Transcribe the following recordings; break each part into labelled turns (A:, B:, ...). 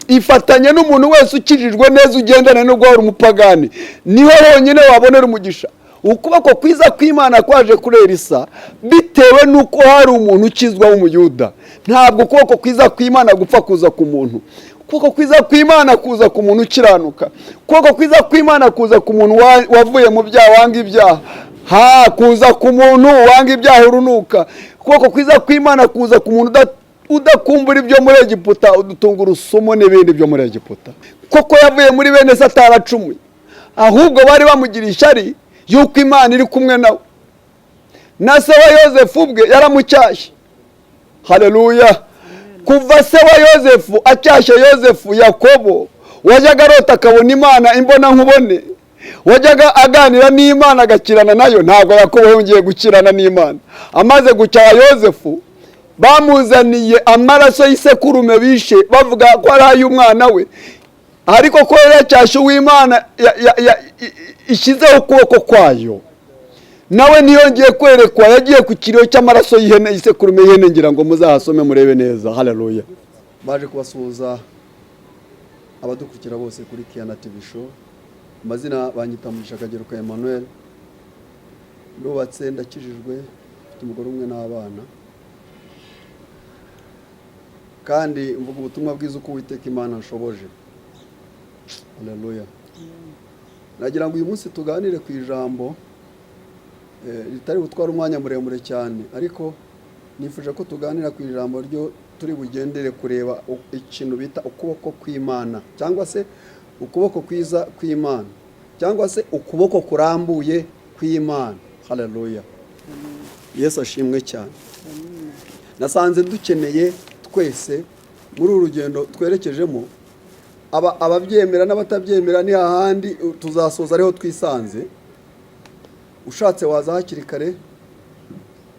A: ifatanye n'umuntu wese ukijijwe neza ugendana no guhora umupagani, niho honyine wabonera umugisha. Ukuboko kwiza kw'Imana kwaje kuri Elisa bitewe nuko hari umuntu ukizwa w'umuyuda. Ntabwo ukuboko kwiza kw'Imana gupfa kuza ku muntu. Ukuboko kwiza kw'Imana kuza ku muntu ukiranuka. Ukuboko kwiza kw'Imana kuza ku muntu wavuye mu byaha wanga ibyaha. Kuza ku muntu wanga ibyaha urunuka. Ukuboko kwiza kw'Imana kuza ku muntu udakumbura ibyo muri Egiputa, udutunga urusumo n'ibindi byo muri Egiputa. Koko yavuye muri bene se ataracumuye, ahubwo bari bamugira ishyari yuko Imana iri kumwe nawe. Na se wa Yozefu ubwe yaramucyashye. Haleluya. Kuva se wa Yozefu acyashye Yozefu, Yakobo wajyaga arota akabona Imana imbona nkubone, wajyaga aganira n'Imana agakirana nayo. Ntabwo Yakobo yongeye gukirana n'Imana. Amaze gucyaha Yozefu, bamuzaniye amaraso y'isekurume bishe bavuga ko ari ay'umwana we, ariko ko yacyashye uw'Imana ishyizeho ukuboko kwayo. Nawe niyongeye kwerekwa, yagiye ku kiriyo cy'amaraso y'ihene, isekurume y'ihene, ngira ngo muzahasome murebe neza. Haleluya. Baje kubasuhuza abadukurikira bose kuri Kiana TV show. Amazina banyita Umugisha Kageruka Emmanuel. Ndubatse, ndakijijwe, mfite umugore umwe n'abana, kandi mvuga ubutumwa bwiza uko Uwiteka Imana nshoboje. Haleluya. Nagira ngo uyu munsi tuganire ku ijambo ritari butwara umwanya muremure cyane, ariko nifuje ko tuganira ku ijambo ryo turi bugendere kureba ikintu bita ukuboko kw'Imana, cyangwa se ukuboko kwiza kw'Imana, cyangwa se ukuboko kurambuye kw'Imana. Haleluya. Yesu ashimwe cyane. Nasanze dukeneye twese muri uru rugendo twerekejemo, ababyemera n'abatabyemera, ni hahandi tuzasoza ariho twisanze. Ushatse waza hakiri kare.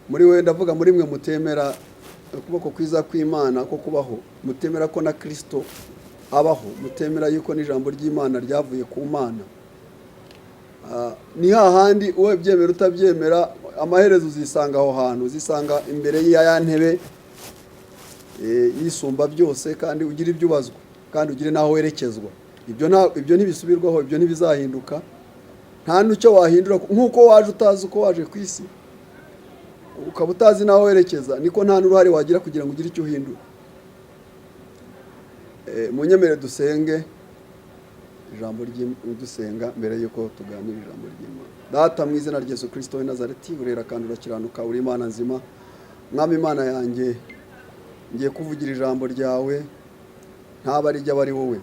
A: Muri we ndavuga muri mwe mutemera ukuboko kwiza kw'Imana ko kubaho, mutemera ko na Kristo abaho, mutemera yuko n'ijambo ry'Imana ryavuye ku Mana, ni hahandi uwe byemera utabyemera amaherezo uzisanga aho hantu, uzisanga imbere ya ntebe yisumba byose, kandi ugira ibyo ubazwa, kandi ugire naho werekezwa. Ibyo ntibisubirwaho, ibyo ntibizahinduka. Nta n'icyo wahindura. Nk'uko waje utazi uko waje ku isi, ukaba utazi naho werekeza, niko nta n'uruhare wagira kugira ngo ugire icyo uhindura. Munyemere dusenge ijambo dusenga mbere yuko tuganira ijambo ry'Imana. Data, mu izina rya Yesu Kristo w'i Nazareti, urera kandi urakiranuka, uri Imana nzima. Mwami Imana yanjye, ngiye kuvugira ijambo ryawe, ntaba ari ry'abari wowe.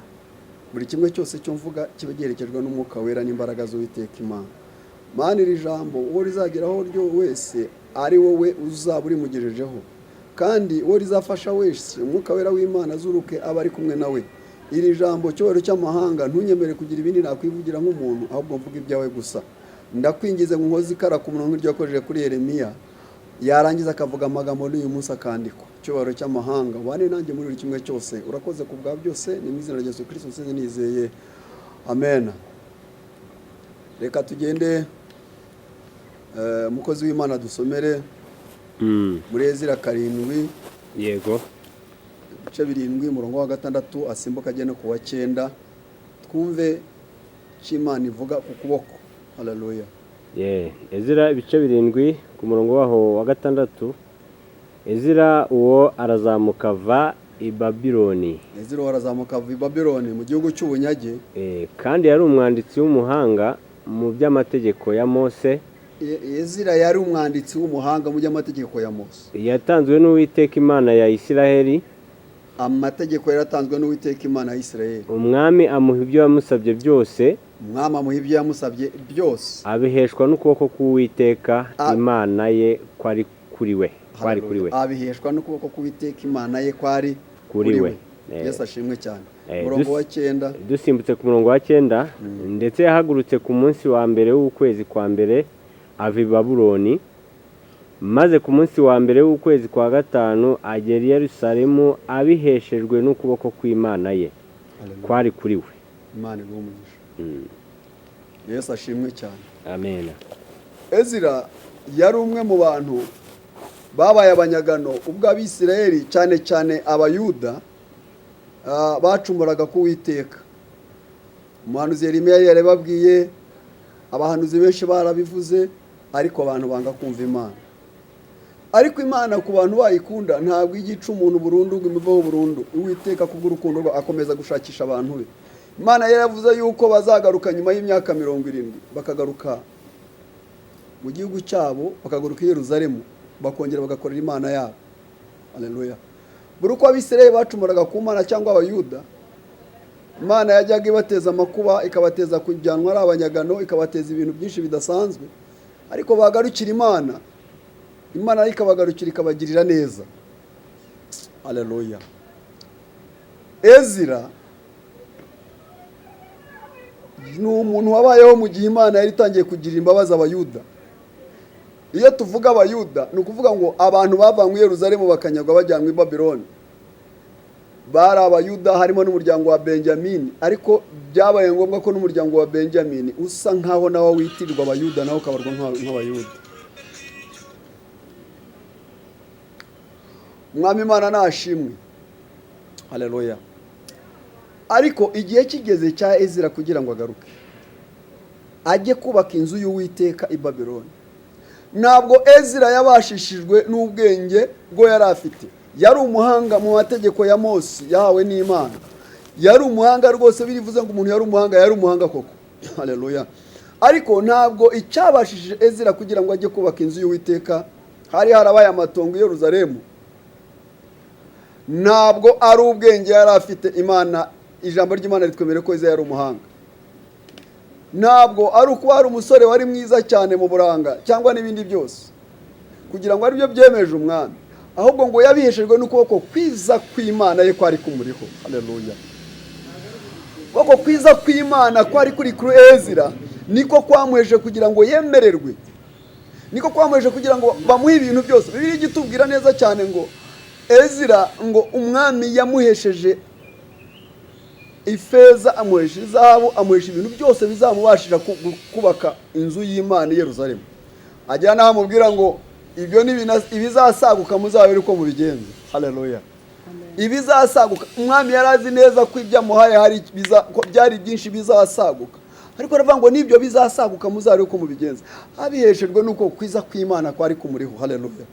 A: Buri kimwe cyose cyo mvuga kibe giherekejwe n'umwuka wera n'imbaraga z'Uwiteka Imana. Mana, iri jambo uwo rizageraho ryo wese ari wowe uzaba urimugejejeho, kandi uwo rizafasha wese umwuka wera w'Imana azuruke aba ari kumwe nawe. Iri jambo cyoro cy'amahanga ntunyemere kugira ibindi nakwivugira nk'umuntu, ahubwo mvuga ibyawe gusa. Ndakwingize ngo nkoze ikara ku murongo iryo yakojeje kuri Yeremiya, yarangiza akavuga amagambo n'uyu munsi akandikwa. Cyoro cy'amahanga wane nanjye muri buri kimwe cyose. Urakoze ku bwa byose, ni mu izina rya Yesu Kristo nsenze nizeye, amen. Reka tugende mukozi w'Imana dusomere muri Ezira 7.
B: Yego.
A: Ibice 7 umurongo wa 6 asimbuka agenda ku wa 9, twumve cy'Imana ivuga ku kuboko. Haleluya.
B: Ezira ibice 7 ku murongo waho wa 6. Ezira uwo arazamuka ava i Babiloni.
A: Ezira uwo arazamuka ava i Babiloni mu gihugu cy'ubunyage.
B: Kandi yari umwanditsi w'umuhanga mu by'amategeko ya Mose.
A: Ezira yari umwanditsi w'umuhanga mu by'amategeko ya Mose.
B: Yatanzwe n'Uwiteka Imana ya Isiraheli.
A: Amategeko yaratanzwe n'Uwiteka Imana ya Isiraheli.
B: Umwami amuha ibyo yamusabye byose.
A: Umwami amuha ibyo yamusabye byose.
B: Abiheshwa n'ukuboko k'Uwiteka Imana ye kwari kuri we.
A: Abiheshwa n'ukuboko k'Uwiteka Imana ye kwari kuri we. Yesu ashimwe cyane. Murongo wa 9.
B: Dusimbutse ku murongo wa 9. Ndetse yahagurutse ku munsi wa mbere w'ukwezi kwa mbere ava i Babuloni, maze ku munsi wa mbere w'ukwezi kwa 5 agera i Yerusalemu abiheshejwe n'ukuboko kw'Imana ye kwari kuri we.
A: Imana igumugisha. Yesu ashimwe cyane.
B: Amen.
A: Ezira yari umwe mu bantu babaye abanyagano ubwo Abisirayeli cyane cyane Abayuda bacumuraga ku Uwiteka. Umuhanuzi Yeremiya yarababwiye, abahanuzi benshi barabivuze, ariko abantu banga kumva Imana. Ariko Imana ku bantu bayikunda ntabwo igica umuntu burundu ngo imuveho burundu. Uwiteka kubw'urukundo rwe akomeza gushakisha abantu be. Imana yaravuze yuko bazagaruka nyuma y'imyaka 70, bakagaruka mu gihugu cyabo, bakagaruka i Yerusalemu, bakongera bagakorera Imana yabo. Haleluya. Buri uko Abisirayeli bacumuraga ku Mana cyangwa Abayuda, Imana yajyaga ibateza amakuba, ikabateza kujyanwa ari abanyagano, ikabateza ibintu byinshi bidasanzwe, ariko bagarukira Imana, Imana ikabagarukira ikabagirira neza. Haleluya. Ezira ni umuntu wabayeho mu gihe Imana yari itangiye kugirira imbabazi Abayuda. Iyo tuvuga Abayuda ni ukuvuga ngo abantu bavanywe i Yerusalemu bakanyagwa bajyanwa i Babyloni. Bari Abayuda, harimo n'umuryango wa Benjamini, ariko byabaye ngombwa ko n'umuryango wa Benjamini usa nkaho nawo witirirwa Abayuda, nawo ukabarwa nk'Abayuda. Umwami Imana nashimwe. Haleluya. Ariko igihe kigeze cya Ezira kugira ngo agaruke, ajye kubaka inzu y'Uwiteka i Babyloni. Ntabwo Ezira yabashishijwe n'ubwenge bwo yari afite. Yari umuhanga mu mategeko ya Mose yahawe n'Imana. Yari umuhanga rwose, birivuze ngo umuntu yari umuhanga koko. Haleluya. Ariko ntabwo icyabashishije Ezira kugira ngo ajye kubaka inzu y'Uwiteka, hari harabaye amatongo i Yerusalemu. Ntabwo ari ubwenge yari afite. Imana, ijambo ry'Imana ritwemere ko Ezira yari umuhanga. Ntabwo ari uko ari umusore wari mwiza cyane mu buranga cyangwa n'ibindi byose kugira ngo aribyo byemeje umwami, ahubwo ngo yabiheshejwe n'ukuboko kwiza kw'Imana ye kwari kumuriho. Haleluya. Ukuboko kwiza kw'Imana kwari kuri Ezira niko kwamuheje kugira ngo yemererwe, niko kwamuheje kugira ngo bamuhe ibintu byose. Bibiliya igitubwira neza cyane ngo Ezira ngo umwami yamuhesheje ifeza, amuhesha izahabu, amuhesha ibintu byose bizamubashira kubaka inzu y'Imana i Yerusalemu. Ajya naho amubwira ngo ibyo ibizasaguka muzabere uko mubigenza. Haleluya. Ibizasaguka, umwami yarazi neza ko ibyo amuhaye byari byinshi bizasaguka, ariko aravuga ngo nibyo bizasaguka muzabere uko mubigenza. Abiheshejwe nuko kwiza kw'Imana kwari kumuriho. Haleluya.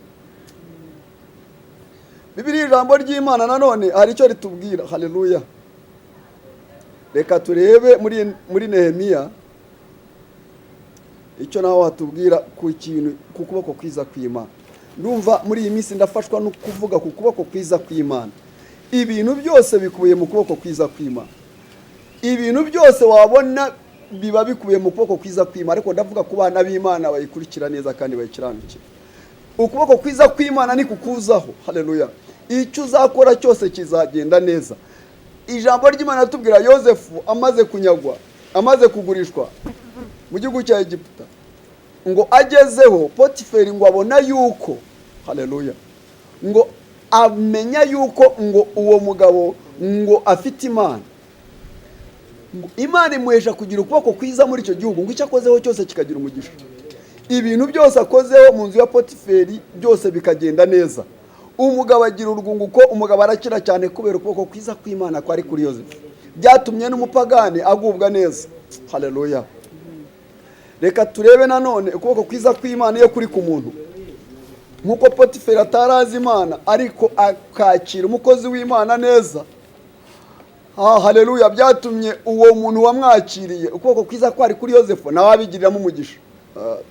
A: Bibiliya ijambo ry'Imana nanone hari icyo ritubwira. Haleluya. Reka turebe muri Nehemiya icyo naho hatubwira ku kintu ku kuboko kwiza kw'Imana. Ndumva muri iyi minsi ndafashwa no kuvuga ku kuboko kwiza kw'Imana. Ibintu byose bikubiye mu kuboko kwiza kw'Imana. Ibintu byose wabona biba bikubiye mu kuboko kwiza kw'Imana, ariko ndavuga ku bana b'Imana bayikurikira neza kandi bayikiranukira. Ukuboko kwiza kw'Imana ni kukuzaho. Haleluya. Icyo uzakora cyose kizagenda neza. Ijambo ry'Imana ritubwira Yosefu amaze kunyagwa, amaze kugurishwa mu gihugu cya Egiputa, ngo agezeho Potiferi ngo abona yuko, haleluya, ngo amenya yuko ngo uwo mugabo ngo afite Imana. Imana imuhesha kugira ukuboko kwiza muri icyo gihugu, ngo icyo akozeho cyose kikagira umugisha. Ibintu byose akozeho mu nzu ya Potiferi byose bikagenda neza. Umugabo agira urwunguko, umugabo arakira cyane kubera ukuboko kwiza kw'Imana kwari kuri Yosefu. Byatumye n'umupagani agubwa neza. Haleluya. Reka turebe nanone ukuboko kwiza kw'Imana iyo kuri ku muntu. Nkuko Potiferi atarazi Imana ariko akakira umukozi w'Imana neza. Haleluya. Byatumye uwo muntu wamwakiriye ukuboko kwiza kwari kuri Yosefu nawe abigiriramo umugisha.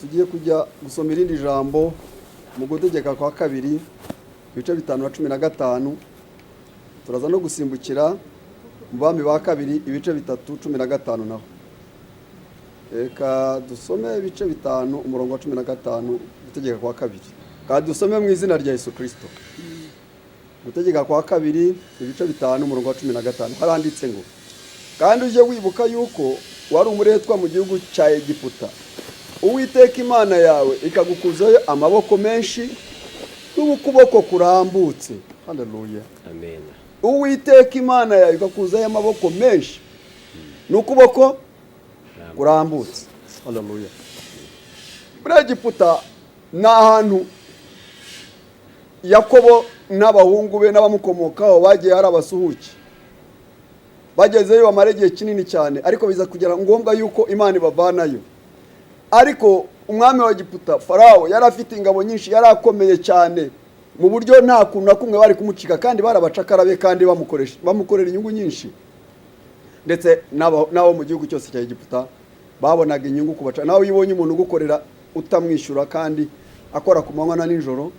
A: Tugiye kujya gusoma irindi jambo mu Gutegeka kwa kabiri ibice 5:15. Turaza no gusimbukira mu Bami ba kabiri ibice 3:15 naho. Reka dusome ibice 5 umurongo wa 15 Gutegeka kwa kabiri. Kandi dusome mu izina rya Yesu Kristo. Gutegeka kwa kabiri ibice 5 umurongo wa 15 haranditse ngo, kandi uje wibuka yuko wari umuretwa mu gihugu cya Egiputa, Uwiteka Imana yawe ikagukuzayo amaboko menshi n'ukuboko kurambutse. Haleluya. Amen. Uwiteka Imana yawe ikakuzayo amaboko menshi n'ukuboko kurambutse. Haleluya. Muri Egiputa ni ahantu Yakobo n'abahungu be n'abamukomokaho bagiye hari abasuhuki. bagezeyo bamara igihe kinini cyane, ariko biza kugera ngombwa yuko Imana ibavanayo. Ariko umwami wa Egiputa Farawo yari afite ingabo nyinshi, yari akomeye cyane mu buryo nta kuntu na kumwe bari kumucika, kandi barabacakara be kandi bamukorera inyungu nyinshi. Ndetse nabo mu gihugu cyose cya Egiputa babonaga inyungu kubaca. Nawe yibonye umuntu ugukorera utamwishyura kandi akora ku manywa na nijoro,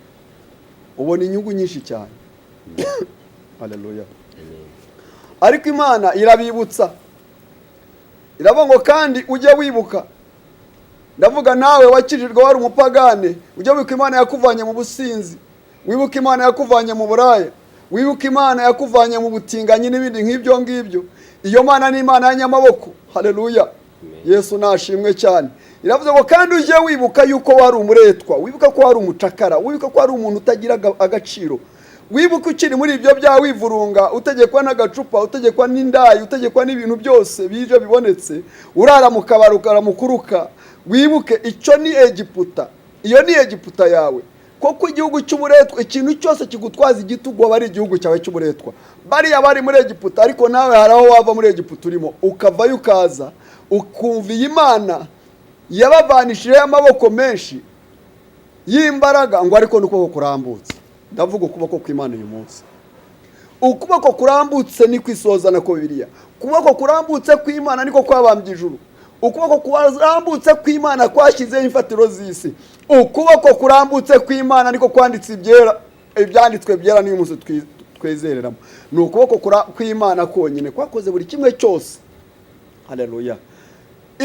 A: ubona inyungu nyinshi cyane. Haleluya. Ariko Imana irabibutsa, iravuga ngo kandi ujye wibuka. Ndavuga nawe wakijijwe wari umupagane, ujye wibuka Imana yakuvanye mu businzi, wibuka Imana yakuvanye mu buraya, wibuka Imana yakuvanye mu butinganyi n'ibindi nk'ibyo ngibyo. Iyo Mana ni Imana y'anyamaboko. Haleluya. Yesu nashimwe cyane. Iravuze ngo kandi ujye wibuka yuko wari umuretwa, wibuka ko wari umucakara, wibuka ko wari umuntu utagira agaciro, wibuka ukiri muri ibyo bya wivurunga, utegekwa n'agacupa, utegekwa n'indayi, utegekwa n'ibintu byose bije bibonetse, urara mu kabari ukaramukuruka. Wibuke icyo ni Egiputa, iyo ni Egiputa yawe. Koko igihugu cy'uburetwa, ikintu cyose kigutwaza igitugu aba ari igihugu cyawe cy'uburetwa. Bariya bari muri Egiputa, ariko nawe hari aho wava muri Egiputa urimo, ukavayo ukaza ukumva iyi Imana yabavanishije amaboko menshi y'imbaraga, ngo ariko n'ukuboko kurambutse. Ndavuga ukuboko kw'Imana uyu munsi. Ukuboko kurambutse ni kwisozana ko Bibiliya. Ukuboko kurambutse kw'Imana niko kwabambye ijuru. Ukuboko kurambutse kw'Imana kwashyizeho imfatiro z'isi. Ukuboko kurambutse kw'Imana niko kwanditse ibyanditswe byera n'uyu munsi twezereramo. Ni ukuboko kw'Imana konyine kwakoze buri kimwe cyose. Haleluya.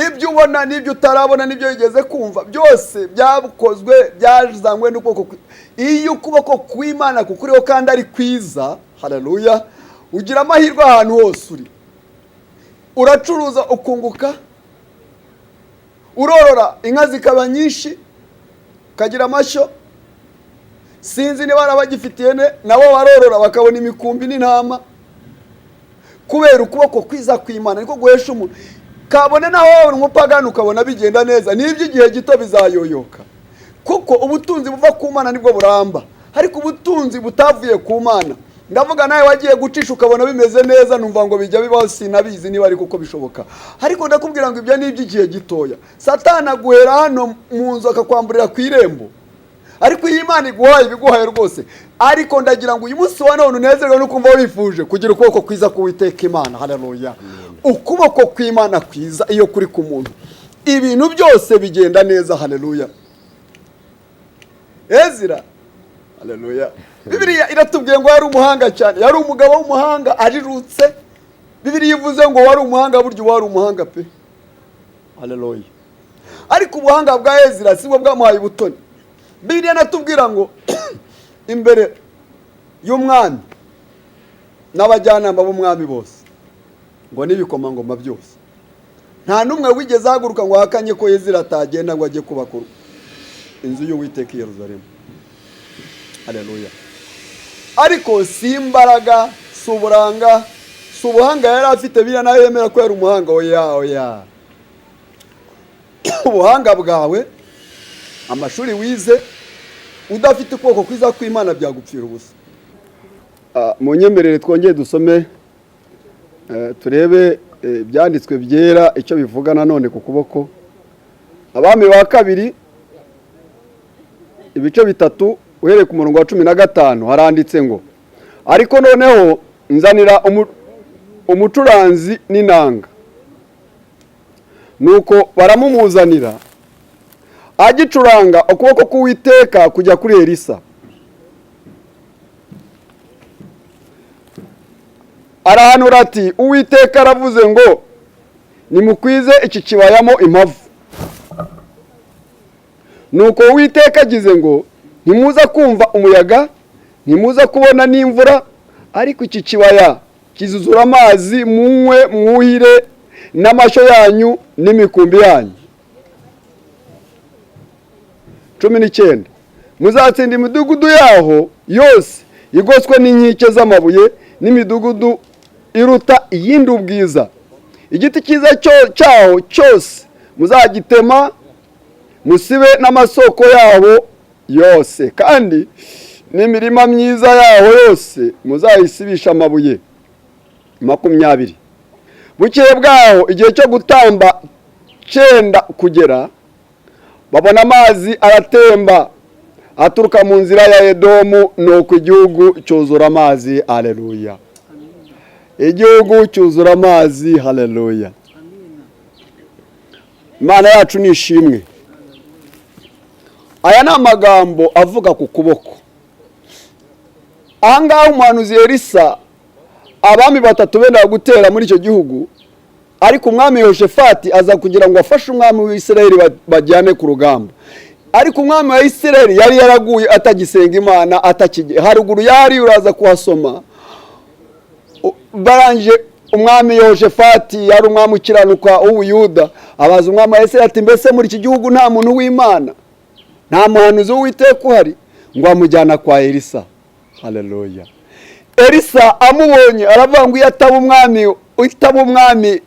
A: Ibyo ubona n'ibyo utarabona n'ibyo wigeze kumva byose byakozwe byazanywe n'ukuboko. Iyo ukuboko kw'Imana kukuriho kandi ari kwiza, haleluya, ugira amahirwe ahantu hose uri. Uracuruza ukunguka, urorora inka zikaba nyinshi, ukagira amashyo. Sinzi niba barabagifitiye nabo barorora bakabona imikumbi n'intama, kubera ukuboko kwiza kw'Imana niko guhesha umuntu. Kabone naho wabona umupagani ukabona bigenda neza, n'ibyo igihe gito bizayoyoka. Kuko ubutunzi buva ku Mana nibwo buramba, ariko ubutunzi butavuye ku Mana. Ndavuga nawe wagiye gucisha ukabona bimeze neza, numva ngo bijya bibaho, sinabizi niba ari kuko bishoboka. Ariko ndakubwira ngo ibyo ni iby'igihe gitoya. Satani aguhera hano mu nzu akakwamburira ku irembo, ariko iyi Imana iguhaye ibiguhaye rwose. Ariko ndagira ngo uyu munsi wa none unezerwe no kumva wifuje kugira ukuboko kwiza k'Uwiteka Imana. Haleluya. Ukuboko kw'Imana kwiza iyo kuri ku muntu, ibintu byose bigenda neza. Haleluya. Ezira, haleluya. Bibiliya iratubwiye ngo yari umuhanga cyane, yari umugabo w'umuhanga ajijutse. Bibiliya ivuze ngo wari umuhanga, buryo wari umuhanga pe. Haleluya. Ariko ubuhanga bwa Ezira sibwo bwamuhaye ubutoni. Bibiliya natubwira ngo imbere y'umwami n'abajyanamba b'umwami bose, ngo n'ibikomangoma byose, nta n'umwe wigeze ahaguruka ngo ahakanye ko Ezira atagenda ngo ajye kubaka inzu y'Uwiteka i Yerusalemu. Haleluya. Ariko si imbaraga, si uburanga, si ubuhanga yari afite biriya nawe yemera ko yari umuhanga. Oya. Ubuhanga bwawe, amashuri wize, udafite ukuboko kwiza kw'Imana byagupfira ubusa. Mu nyemerere twongeye dusome turebe byanditswe byera icyo bivuga nanone ku kuboko. Abami ba kabiri ibice 3 uhereye ku murongo wa 15 haranditse ngo, ariko noneho nzanira umucuranzi n'inanga. Nuko baramumuzanira, agicuranga ukuboko k'Uwiteka kujya kuri Elisa. Arahanura ati, Uwiteka aravuze ngo nimukwize iki kibayamo impavu. Nuko Uwiteka agize ngo ntimuza kumva umuyaga, ntimuza kubona n'imvura, ariko iki kibaya kizuzura amazi, munywe mwuhire n'amashyo yanyu n'imikumbi yanyu. 19 Muzatsinda imidugudu yaho yose igoswe n'inkike z'amabuye, n'imidugudu iruta iyindi ubwiza. Igiti cyiza cyaho cyose muzagitema, musibe n'amasoko yaho yose, kandi n'imirima myiza yaho yose muzayisibisha amabuye. 20 bukeye bwaho igihe cyo gutamba cyenda kugera, babona amazi aratemba aturuka mu nzira ya Edomu, nuko igihugu cyuzura amazi. Haleluya. Igihugu cyuzura amazi. Haleluya. Imana yacu nishimwe. Aya ni amagambo avuga ku kuboko. Ahangaha umuhanuzi Elisa, abami batatu benda gutera muri icyo gihugu, ariko umwami Yehoshafati aza kugira ngo afashe umwami w'Isirayeli bajyane ku rugamba. Ariko umwami wa Isirayeli yari yaraguye atagisenga Imana, haruguru yari uraza kuhasoma. Barangije umwami Yehoshafati yari umwami ukiranuka w'Ubuyuda, abaza umwami wa Isirayeli ati mbese muri iki gihugu nta muntu w'Imana, nta muhanuzi w'Uwiteka uhari? Ngo amujyana kwa Elisa. Haleluya. Elisa amubonye aravuga ngo iyo ataba umwami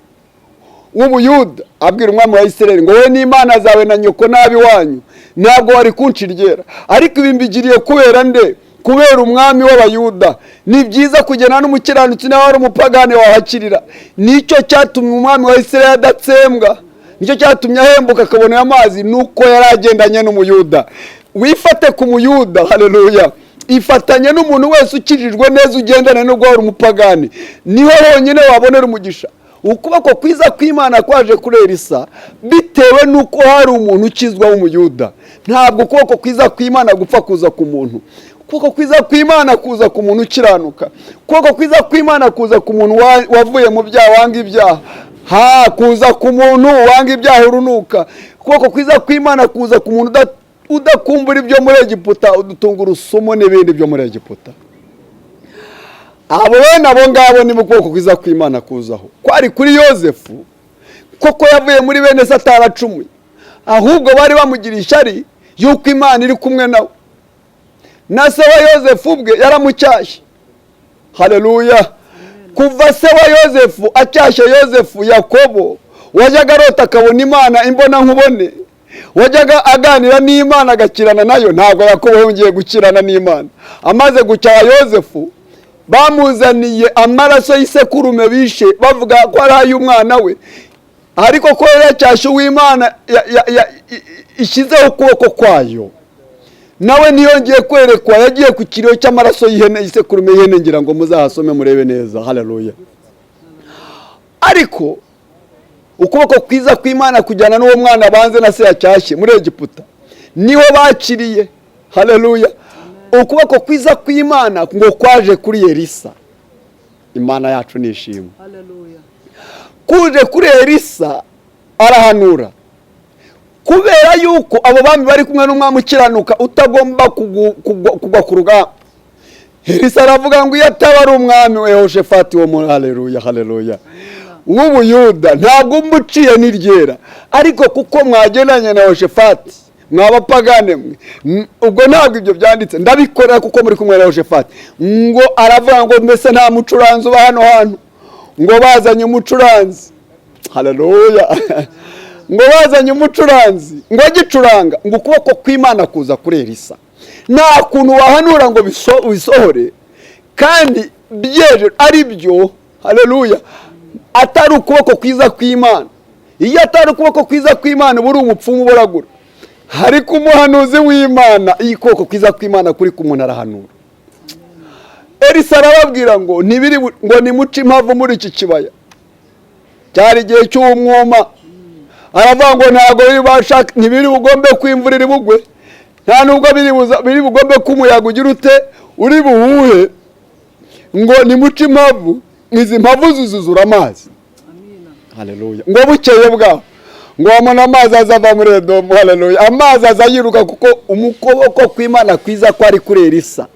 A: w'Ubuyuda, abwira umwami wa Isirayeli ngo wowe n'Imana zawe na nyoko nabi wanyu ntabwo wari kunciryera, ariko ibi mbigiriye kubera nde? Kubera umwami w'Abayuda. Ni byiza kugena n'umukiranutsi nawe ari umupagani wahakirira. Nicyo cyatumye umwami wa Isirayeli adatsembwa, nicyo cyatumye ahembuka akabona amazi, nuko yari agendanye n'Umuyuda. Wifate ku Muyuda. Haleluya. Ifatanye n'umuntu wese ukijijwe neza ugendana no guhora umupagani, niho honyine wabonera umugisha. Ukuboko kwiza kw'Imana kwaje kuri Elisa bitewe nuko hari umuntu ukizwa w'Umuyuda. Ntabwo ukuboko kwiza kw'Imana gupfa kuza ku muntu. Ukuboko kwiza kw'Imana kuza ku muntu ukiranuka. Ukuboko kwiza kw'Imana kuza ku muntu wavuye mu byaha, wanga ibyaha. Kuza ku muntu wanga ibyaha urunuka. Ukuboko kwiza kw'Imana kuza ku muntu udakumbura ibyo muri Egiputa, udutungurusumu n'ibindi byo muri Egiputa. Abo bene abo ngabo ni ukuboko kwiza kw'Imana kuzaho. Kwari kuri Yosefu, koko yavuye muri bene se ataracumuye, ahubwo bari bamugira ishyari yuko Imana iri kumwe nawe. Na se wa Yosefu ubwe yaramucyashye. Haleluya. Kuva se wa Yosefu acyashye Yosefu, Yakobo wajyaga arota akabona Imana imbona nkubone, wajyaga aganira n'Imana agakirana nayo, ntabwo Yakobo yongeye gukirana n'Imana. Amaze gucyaha Yosefu, bamuzaniye amaraso y'isekurume bishe bavuga ko ari ay'umwana we, ariko ko yacyashye uw'Imana ishyizeho ukuboko kwayo, nawe ntiyongeye kwerekwa, yagiye ku kiriyo cy'amaraso y'ihene, y'isekurume y'ihene, ngira ngo muzahasome murebe neza. Haleluya. Ariko ukuboko kwiza kw'Imana kujyana n'uwo mwana banze na se yacyashye muri Egiputa niho bakiriye. Haleluya. Ukuboko kwiza kw'Imana ngo kwaje kuri Elisa. Imana yacu nishimwe. Haleluya. Kuje kuri Elisa arahanura, kubera yuko abo bami bari kumwe n'umwami ukiranuka utagomba kugwa ku rugamba. Elisa aravuga ngo iyo ataba ari umwami wa Yehoshafati wo muri Haleluya. Haleluya. w'Ubuyuda ntabwo umuciye n'iryera, ariko kuko mwagendanye na Yehoshafati mwabapagane mwe, ubwo ntabwo ibyo byanditse, ndabikorera kuko muri kumwe na Yehoshafati. Ngo aravuga ngo mbese nta mucuranzi uba hano hantu, ngo bazanye umucuranzi. Haleluya. Ngo bazanye umucuranzi ngo agicuranga, ngo ukuboko kw'Imana kuza kuri Elisa. Nta kuntu wahanura ngo bisohore kandi byeje ari byo. Haleluya. Atari ukuboko kwiza kw'Imana. Iyo atari ukuboko kwiza kw'Imana buri umupfumu buragura. Ariko umuhanuzi w'Imana iyi kuboko kwiza kw'Imana kuri ku muntu arahanura. Elisa arababwira ngo ntibiri ngo nimuce impavu muri iki kibaya. Cyari igihe cy'umwuma. Aravuga ngo ntago bashaka, ntibiri bugombe kwimvurira bugwe, nta nubwo biri bugombe kumuyaga ugira ute uri buhuhe, ngo nimuce impavu, izi mpavu zuzura amazi. Amina. Haleluya. Ngo bukeye bwaho ngo amona amazi azava muri Edomu. Haleluya. Amazi azayiruka kuko umukoboko kw'Imana kwiza kwari kuri Elisa.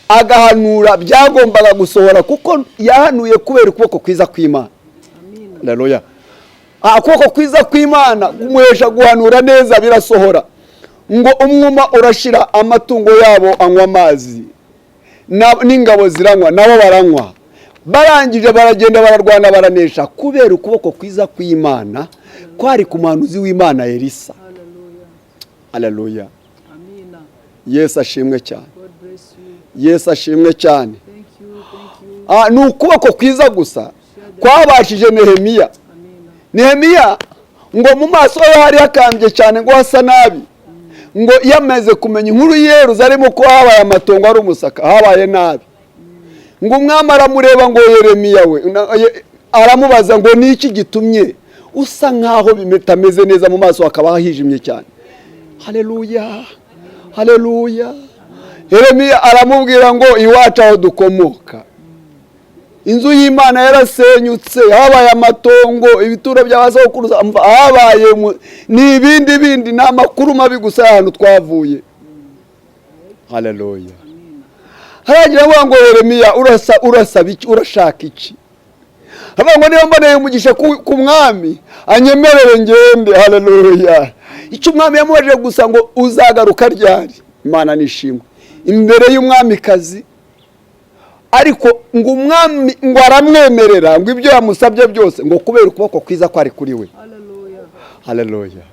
A: Agahanura byagombaga gusohora kuko yahanuye kubera ukuboko kwiza kw'Imana. Amina. Haleluya. Ukuboko kwiza kw'Imana kumuhesha guhanura neza birasohora. Ngo umwuma urashira, amatungo yabo anywa amazi, n'ingabo ziranywa, nabo baranywa. Barangije baragenda bararwana baranesha kubera ukuboko kwiza kw'Imana kwari ku muhanuzi w'Imana Elisa. Haleluya. Amina. Yesu ashimwe cyane. Yesu ashimwe cyane. Ni ukuboko kwiza gusa kwabashije Nehemiya ngo mu maso ye hari hakambye cyane ngo hasa nabi, ngo yamaze kumenya inkuru y'Yerusalemu ko habaye amatongo ari umusaka, habaye nabi, ngo umwami aramureba ngo Yeremiya we aramubaza ngo niki gitumye usa nkaho bitameze neza mu maso hakaba hijimye cyane. Haleluya. Yeremiya aramubwira ngo iwacu aho dukomoka inzu y'Imana yarasenyutse, habaye amatongo, ibituro by'abasokuruza habaye n'ibindi n'amakuru mabi gusa ahantu twavuye. Haleluya. Haragira ngo Yeremiya urasaba iki, urashaka iki? Ngo niyo mboneye umugisha ku mwami anyemerere ngende. Haleluya. Icyo umwami yamubajije gusa ngo uzagaruka ryari? Imana nishimwe imbere y'umwamikazi, ariko ngo umwami ngo aramwemerera ngo ibyo yamusabye byose ngo kubera ukuboko kwiza kwari kuri we. Haleluya.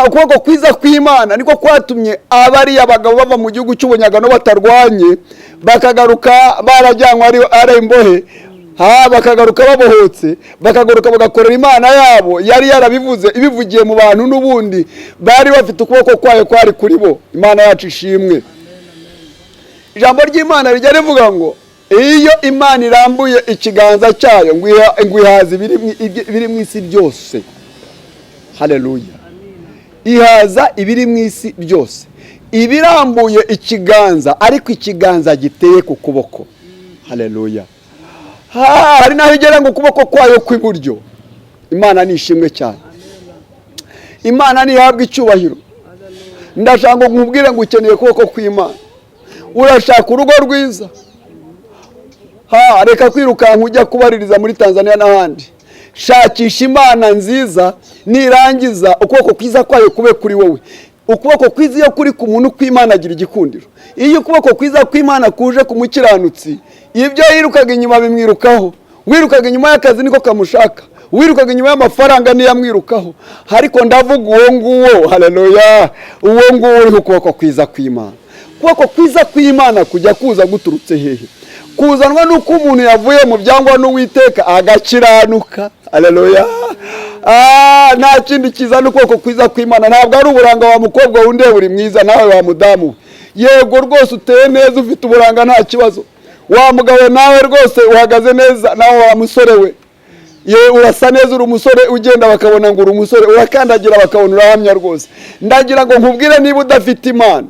A: Ukuboko kwiza kw'Imana niko kwatumye abari abagabo bava mu gihugu cy'ubunyagano batarwanye, bakagaruka barajyanwa ari imbohe, bakagaruka babohotse, bakagaruka bagakorera Imana yabo yari yarabivuze ibivugiye mu bantu, n'ubundi bari bafite ukuboko kwayo kwari kuri bo. Imana yacu ishimwe. Ijambo ry'Imana rijya rivuga ngo iyo Imana irambuye ikiganza cyayo ngo ihaza ibiri mu isi byose. Haleluya. Ihaza ibiri mu isi byose, ibirambuye ikiganza, ariko ikiganza giteye ku kuboko. Haleluya. Hari naho igera ngo ukuboko kwayo kw'iburyo. Imana nishimwe cyane. Imana nihabwa icyubahiro. Ndashaka ngo nkubwire ngo ukeneye ukuboko kw'Imana. Urashaka urugo rwiza, reka kwirukanka ujya kubaririza muri Tanzania n'ahandi. Shakisha Imana nziza, nirangiza ukuboko kwiza kwayo kube kuri wowe. Ukuboko kwiza iyo kuri ku muntu kw'Imana agira igikundiro. Iyo ukuboko kwiza kw'Imana kuje ku mukiranutsi, ibyo yirukaga inyuma bimwirukaho. Wirukaga inyuma y'akazi niko kamushaka, wirukaga inyuma y'amafaranga niyo amwirukaho. Ariko ndavuga uwo nguwo, haleluya, uwo nguwo uri ukuboko kwiza kw'Imana. Ukuboko kwiza kw'Imana kujya kuza guturutse hehe? Kuzanwa nuko umuntu yavuye mu byangwa n'Uwiteka agakiranuka. Haleluya. Nta kindi kizana ukuboko kwiza kw'Imana. Ntabwo ari uburanga wa mukobwa wundi uri mwiza nawe wa mudamu. Yego rwose uteye neza, ufite uburanga nta kibazo. Wa mugabo nawe rwose uhagaze neza, nawe wa musore we urasa neza, uri umusore ugenda bakabona ngo uri umusore, urakandagira bakabona urahamya rwose. Ndagira ngo nkubwire niba udafite Imana,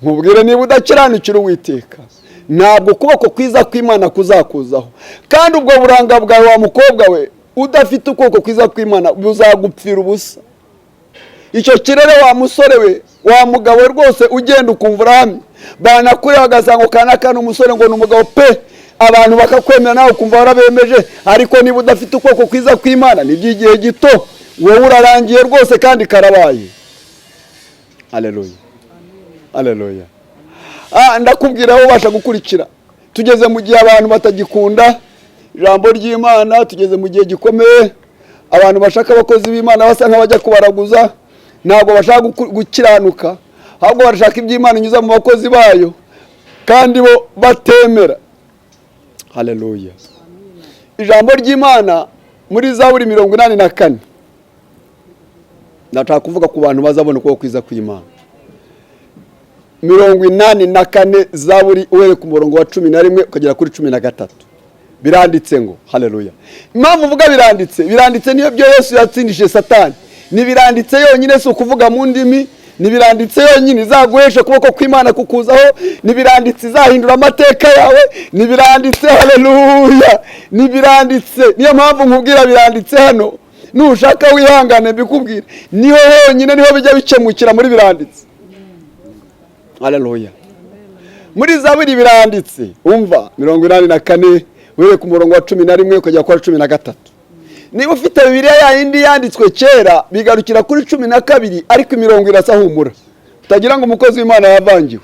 A: nkubwire niba udakiranukira Uwiteka, ntabwo ukuboko kwiza kw'Imana kuzakuzaho. Kandi ubwo buranga bwawe wa mukobwa we udafite ukuboko kwiza kw'Imana buzagupfira ubusa. Icyo kirere wa musore we, wa mugabo rwose ugenda ukumva urahamye, banakureba bagasanga kana umusore ngo ni umugabo pe, abantu bakakwemera nawe ukumva warabemeje. Ariko niba udafite ukuboko kwiza kw'Imana ni by'igihe gito, wowe urarangiye rwose kandi karabaye. Haleluya. Ndakubwira aho ubasha gukurikira. Tugeze mu gihe abantu batagikunda ijambo ry'Imana, tugeze mu gihe gikomeye. Abantu bashaka abakozi b'Imana basa nk'abajya kubaraguza, ntabwo bashaka gukiranuka, ahubwo barashaka iby'Imana inyuza mu bakozi bayo, kandi bo batemera. Haleluya. Ijambo ry'Imana muri Zaburi 84, ndashaka kuvuga ku bantu bazabona uko kwiza kw'Imana. 84 Zaburi uhere ku murongo wa 11 ukagera kuri 13. Biranditse ngo haleluya. Impamvu uvuga biranditse niyo byo Yesu yatsindishije Satani. Nibiranditse yonyine si ukuvuga mu ndimi, nibiranditse yonyine izaguhesha kuboko kw'Imana kukuzaho, nibiranditse izahindura amateka yawe, nibiranditse. Haleluya. Nibiranditse, niyo mpamvu nkubwira biranditse hano. Nushaka wihangane mbikubwira, niho honyine niho bijya bikemukira muri biranditse. Haleluya. Muri Zaburi biranditse, umva 84 wewe ku murongo wa 11 ukajya kwa 13. Niba ufite Bibiliya yindi yanditswe kera bigarukira kuri 12, ariko imirongo irasa humura, utagira ngo umukozi w'Imana yavangiwe.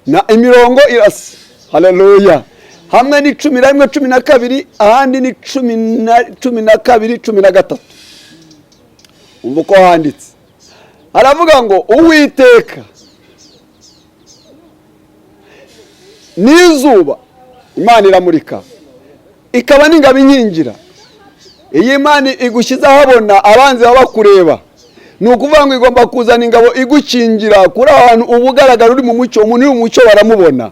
A: Na imirongo irasa. Haleluya. Hamwe ni 11 12, ahandi ni 12 13. Umva ko handitse. Aravuga ngo Uwiteka n'izuba Imana iramurika ikaba n'ingabo inkingira. Iyi Imana igushyize ahabona abanzi baba bakureba, ni ukuvuga ngo igomba kuzana ingabo igukingira kuri ahantu uba ugaragara uri mu mucyo. Umuntu uri mu mucyo baramubona,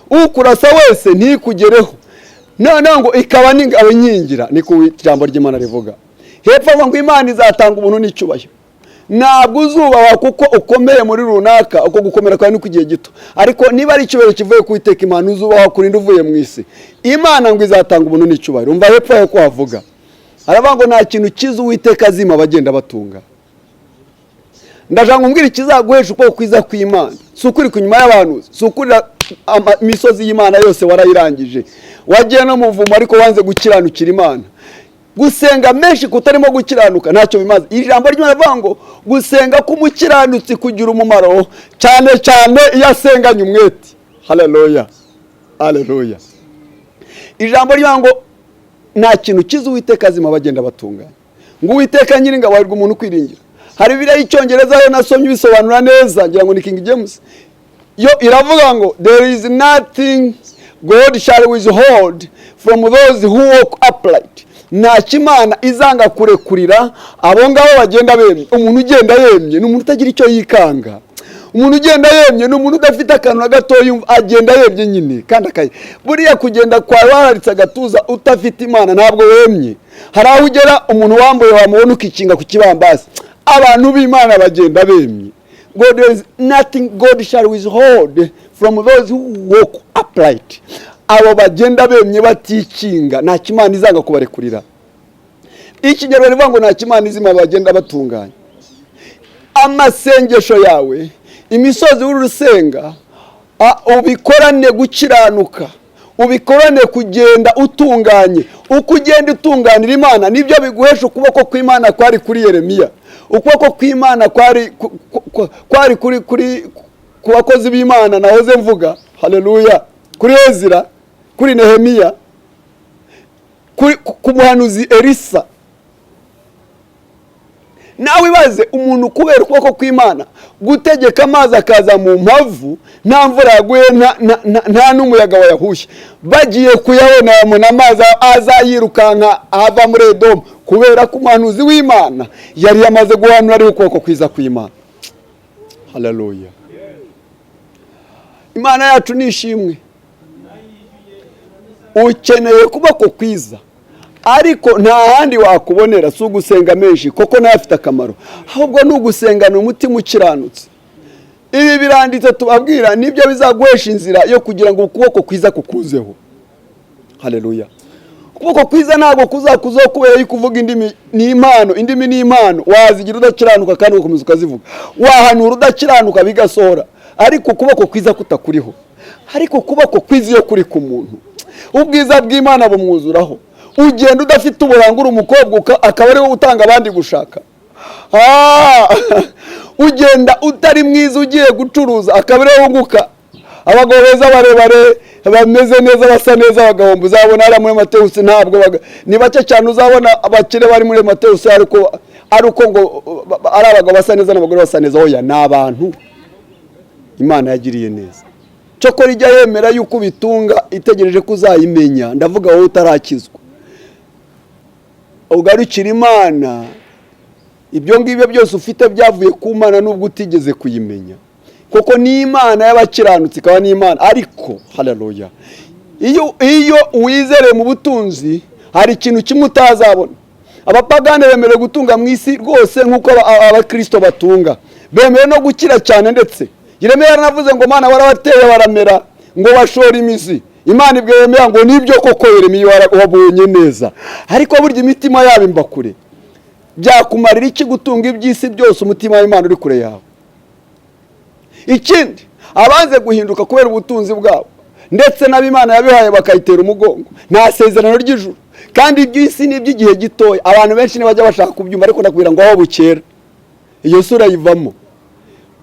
A: ukurasa wese ntikugereho. Noneho ngo ikaba n'ingabo inkingira, ni ku ijambo ry'Imana rivuga. Hepfo ngo Imana izatanga umuntu n'icyubahiro. Ntabwo uzubahwa kuko ukomeye muri runaka, uko gukomera kwawe ni ku gihe gito, ariko niba ari icyubahiro kivuye ku Uwiteka Imana uzubahwa kurinda uvuye mu isi. Imana ngo izatanga umuntu n'icyubahiro. Umva hepfo yo kuhavuga aravuga ngo nta kintu cyiza Uwiteka azima abagenda batunga. Ndashaka kumbwira ikizaguhesha uko kwiza kw'Imana, si ukuri kunyuma y'abantu, si ukurira imisozi y'Imana yose warayirangije, wagiye no muvumo ariko wanze gukiranukira Imana. Gusenga menshi kutarimo gukiranuka ntacyo bimaze. Ijambo ry'Imana rivuga ngo gusenga k'umukiranutsi kugira umumaro, cyane cyane iyo asenganye umwete. Haleluya, haleluya. Ijambo ry'Imana ngo nta kintu cyiza Uwiteka azima bagenda batunganya. Ngo Uwiteka nyiringabo ahirwa umuntu kwiringira. Hari Bibiliya y'Icyongereza yo nasomye bisobanura neza, ngira ngo ni King James, yo iravuga ngo there is nothing God shall withhold from those who walk upright. Nta kimana izanga kurekurira abo ngabo bagenda bemye. Umuntu ugenda yemye ni umuntu utagira icyo yikanga. Umuntu ugenda yemye ni umuntu udafite akantu na gato yumva, agenda yemye nyine kandi akaye. Buriya kugenda kwawe wararitse agatuza utafite Imana ntabwo wemye. Hari aho ugera umuntu wambaye wamubona ukikinga ku kibambasi. Abantu b'Imana bagenda bemye. God is nothing God shall withhold from those who walk upright. Abo bagenda bemye batikinga nta kimana izanga kubarekurira. Ikinyarwanda rivuga ngo nta kimana izima bagenda batunganya. Amasengesho yawe, imisozi w'urusenga, ubikorane gukiranuka, ubikorane kugenda utunganye. Uko ugenda utunganira Imana nibyo biguhesha ukuboko kw'Imana kwari kuri Yeremiya, ukuboko kw'Imana kwari kuri ku bakozi b'Imana nahoze mvuga. Haleluya. Kuri Ezira, kuri Nehemiya, ku muhanuzi Elisa. Nawe ibaze umuntu kubera ukuboko kw'Imana gutegeka amazi akaza mu mpavu, nta mvura yaguye, nta n'umuyaga wayahushye, bagiye kuyabona yamuna amazi azayirukanka ava muri Edomu, kubera ko umuhanuzi w'Imana yari yamaze guhanura ari ukuboko kwiza kw'Imana. Haleluya. Imana yacu nishimwe. Ukeneye kuboko kwiza, ariko nta handi wakubonera si ugusenga menshi, koko nayo afite akamaro, ahubwo ni ugusengana umutima ukiranutse. Ibi biranditse tubabwira nibyo bizaguhesha inzira yo kugira ngo ukuboko kwiza kukuzeho. Haleluya. Ukuboko kwiza ntabwo kuzakuzeho kubera yuko uvuga indimi ni impano. Indimi ni impano, wazigira udakiranuka kandi ukomeza ukazivuga, wahanura udakiranuka bigasohora, ariko ukuboko kwiza kutakuriho. Ariko ukuboko kwiza iyo kuri ku muntu, ubwiza bw'Imana bumwuzuraho. Ugenda udafite uburangura umukobwa akaba ari wowe utanga abandi gushaka. Ugenda utari mwiza ugiye gucuruza akaba ari wowe unguka. Abagabo beza barebare bameze neza basa neza abagabo uzabona ari muri Matewusi ntabwo ni bake cyane uzabona abakire bari muri Matewusi ariko ngo ari abagabo basa neza n'abagore basa neza. Oya, ni abantu Imana yagiriye neza. Cyokora ijya yemera yuko bitunga itegereje kuzayimenya. Ndavuga wowe utarakizwa, ugarukira Imana, ibyo ngibyo byose ufite byavuye ku Mana nubwo utigeze kuyimenya, kuko ni Imana y'abakiranutsi ikaba ni Imana. Ariko haleluya, iyo wizere mu butunzi hari ikintu kimwe utazabona. Abapagane bemerewe gutunga mu isi rwose nk'uko abakristo batunga, bemerewe no gukira cyane. Ndetse Yeremiya yaranavuze ngo Mana warabateye baramera ngo bashora imizi. Imana ibwe Yeremiya ngo nibyo koko Yeremiya wabonye neza, ariko burya imitima yabo imba kure. Byakumarira iki gutunga iby'isi byose umutima w'Imana uri kure yawe? Ikindi, abanze guhinduka kubera ubutunzi bwabo, ndetse n'ab'Imana yabihaye bakayitera umugongo, nta sezerano ry'ijuru, kandi iby'isi ni iby'igihe gitoya. Abantu benshi ntibajya bashaka kubyumva, ariko ndakubwira ngo aho bukera iyo sura yivamo.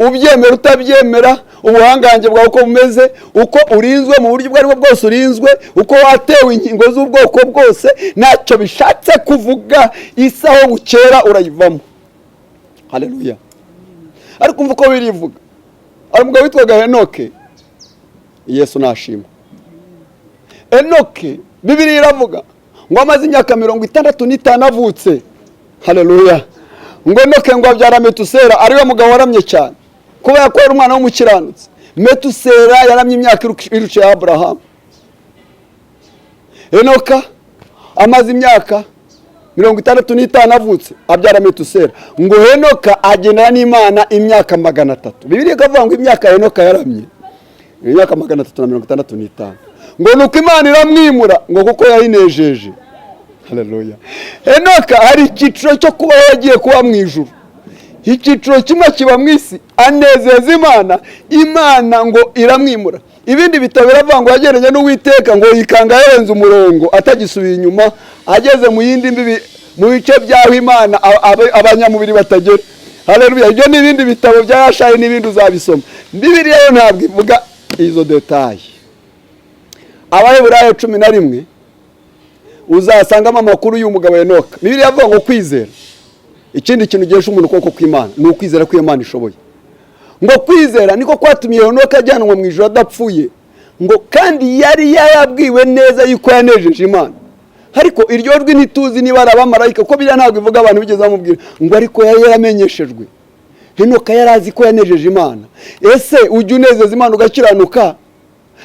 A: Ubyemera utabyemera, ubuhangange bwawe uko bumeze, uko urinzwe mu buryo bwari bwose urinzwe, uko watewe inkingo z'ubwoko bwose, ntacyo bishatse kuvuga. Isaho bukera urayivamo. Haleluya. Ariko umva uko birivuga. Ari umugabo witwaga Henoke, Yesu nashimwe. Enoke Bibiliya iravuga ngo amaze imyaka 65 avutse. Haleluya. Ngo Enoke ngo abyara Metusela, ariwe mugabo waramye cyane kuba yakwera umwana w'umukiranutsi. Metusela yaramye imyaka iruce ya Abrahamu. Enoka amaze imyaka 65 avutse abyara Metusela. Ngo Enoka agendana n'Imana imyaka 300. Bibiliya ikavuga ngo imyaka ya Enoka yaramye imyaka 365. Ngo nuko Imana iramwimura ngo kuko yayinejeje. Haleluya. Enoka hari icyiciro cyo kuba yagiye kuba mu ijuru. Icyiciro kimwe kiba mu isi anezeza Imana, Imana ngo iramwimura. Ibindi bitabo biravuga ngo yageranye n'Uwiteka ngo yikanga yarenze umurongo atagisubiye inyuma, ageze mu yindi mbibi mu bice byaho Imana abanyamubiri batagera. Haleluya. Ibyo n'ibindi bitabo bya Yashaye n'ibindi uzabisoma. Bibiliya yo ntabwo ivuga izo details. Abaheburayo 11 uzasangamo amakuru y'umugabo Enoka. Bibiliya ivuga ngo kwizera ikindi kintu gesha umuntu koko kw'Imana ni ukwizera ko Imana ishoboye. Ngo kwizera niko kwatumye Enoka ajyanwa mu ijuru adapfuye. Ngo kandi yari yabwiwe neza yuko yanejeje Imana. Ariko iryo jwi ntituzi niba ari abamarayika ko Bibiliya ntabwo ivuga abantu bigeze bamubwira. Ngo ariko yari yaramenyeshejwe. Enoka yarazi ko yanejeje Imana. Ese ujye unezeza Imana ugakiranuka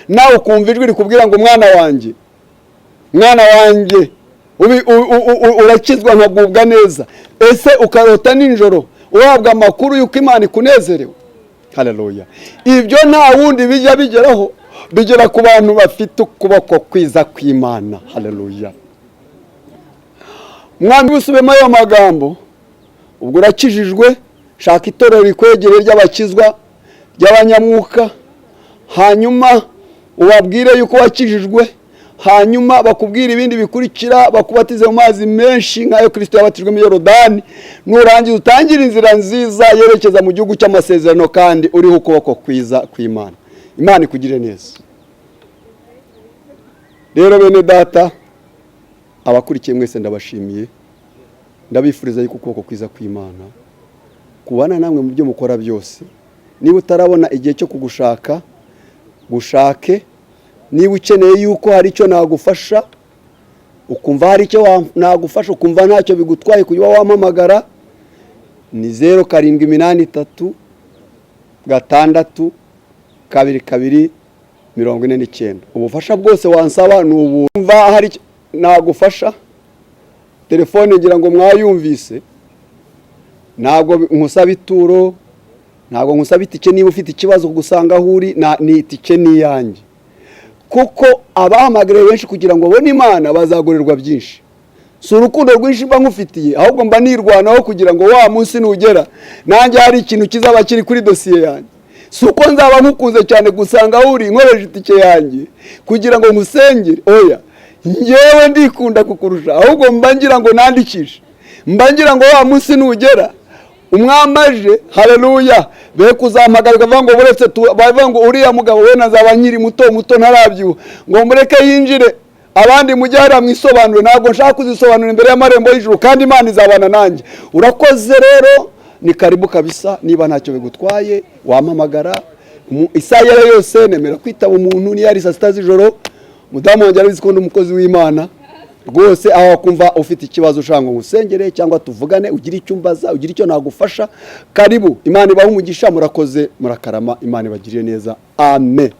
A: nawe ukumva ijwi rikubwira ngo mwana wanjye urakizwa nkagubwa neza. Ese ukarota ninjoro uhabwa amakuru yuko Imana ikunezerewe. Haleluya. Ibyo nta wundi bijya bigeraho, bigera ku bantu bafite ukuboko kwiza kw'Imana. Haleluya. Mwami usubemo ayo magambo, ubwo urakijijwe, shaka itorero rikwegereye ry'abakizwa ry'abanyamwuka, hanyuma ubabwire yuko wakijijwe, hanyuma bakubwira ibindi bikurikira, bakubatize mu mazi menshi nk'ayo Kristo yabatijwe mu Yorodani. Nurangiza utangira inzira nziza yerekeza mu gihugu cy'amasezerano kandi uriho ukuboko kwiza kw'Imana. Imana ikugire neza. Rero bene data abakurikiye mwese ndabashimiye, ndabifuriza yuko ukuboko kwiza kw'Imana kubana namwe mu byo mukora byose. Niba utarabona igihe cyo kugushaka gushake, niba ukeneye yuko hari icyo nagufasha, ukumva hari icyo nagufasha, ukumva ntacyo bigutwaye kuba wampamagara, ni 0783 6 22 49. Ubufasha bwose wansaba ni ubu. Umva hari nagufasha, telefone ngira ngo mwayumvise, ntabwo nkusaba ituro, ntabwo nkusaba itike. Niba ufite ikibazo kugusanga ahuri ni itike ni yanjye, kuko abahamagara benshi kugira ngo babone Imana bazagorerwa byinshi. Si urukundo rwinshi mba nkufitiye, ahubwo mba nirwanaho kugira ngo wa munsi nugera nanjye hari ikintu kizaba kiri kuri dosiye yanjye. Si uko nzaba nkukunze cyane gusanga ahuri nkoresha itike yanjye kugira ngo nkusengere, oya, ngewe ndikunda kukurusha, ahubwo mba ngira ngo nandikishe, mba ngira ngo wa munsi nugera umwamaje. Haleluya. Be kuzampagaruka bavuga ngo buretse bavuga ngo uriya mugabo we nazaba nkiri muto ntarabyibuha, ngo mureke yinjire abandi mujyara mwisobanure. Ntabwo nshaka kuzisobanura imbere y'amarembo y'ijuru, kandi Imana izabana nanjye. Urakoze rero, ni karibu kabisa. Niba ntacyo bigutwaye wampamagara isaha yose, nemera kwitaba umuntu niyo ari 6 z'ijoro. Mudamu wanjye arabizi ko ndi umukozi w'Imana rwose. Aho kumva ufite ikibazo ushaka ngo ngusengere cyangwa tuvugane, ugira icyo umbaza, ugira icyo nagufasha, karibu. Imana ibahe umugisha. Murakoze, murakarama. Imana ibagirire neza. Amen.